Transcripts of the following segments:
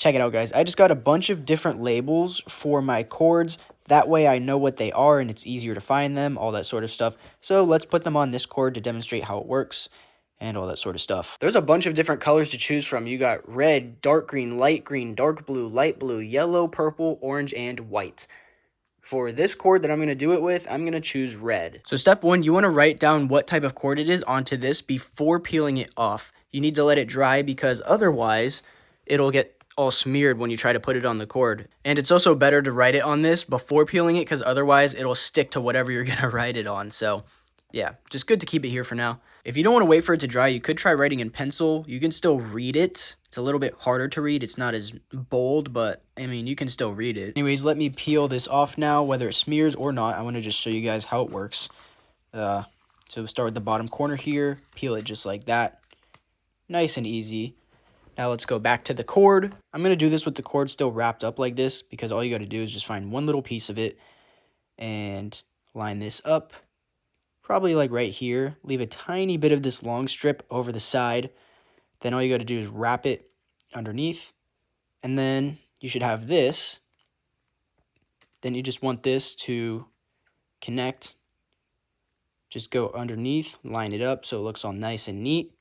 Check it out, guys. I just got a bunch of different labels for my cords. That way I know what they are and it's easier to find them, all that sort of stuff. So let's put them on this cord to demonstrate how it works and all that sort of stuff. There's a bunch of different colors to choose from. You got red, dark green, dark blue, light blue, yellow, purple, orange, and white. For this cord that I'm going to do it with, I'm going to choose red. So step one, you want to write down what type of cord it is onto this before peeling it off. You need to let it dry because otherwise it'll get all smeared when you try to put it on the cord. And it's also better to write it on this before peeling it because otherwise it'll stick to whatever you're going to write it on. So yeah, just good to keep it here for now. If you don't want to wait for it to dry, you could try writing in pencil. You can still read it. It's a little bit harder to read. It's not as bold, but I mean, you can still read it. Anyways, let me peel this off now, whether it smears or not. I want to just show you guys how it works. So start with the bottom corner here, peel it just like that. Nice and easy. Now let's go back to the cord. I'm going to do this with the cord still wrapped up like this because all you got to do is just find one little piece of it and line this up. Probably like right here. Leave a tiny bit of this long strip over the side. Then all you got to do is wrap it underneath. And then you should have this. Then you just want this to connect. Just go underneath, line it up so it looks all nice and neat.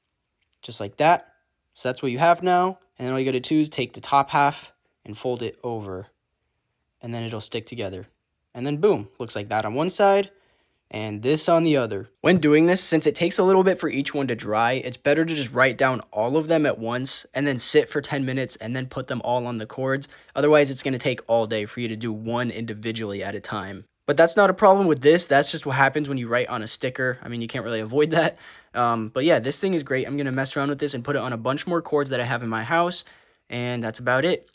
Just like that. So that's what you have now. And then all you got to do is take the top half and fold it over. And then it'll stick together. And then boom, looks like that on one side. And this on the other. When doing this, since it takes a little bit for each one to dry, it's better to just write down all of them at once and then sit for 10 minutes and then put them all on the cords. Otherwise, it's going to take all day for you to do one individually at a time. But that's not a problem with this. That's just what happens when you write on a sticker. I mean, you can't really avoid that. But yeah, this thing is great. I'm going to mess around with this and put it on a bunch more cords that I have in my house. And that's about it.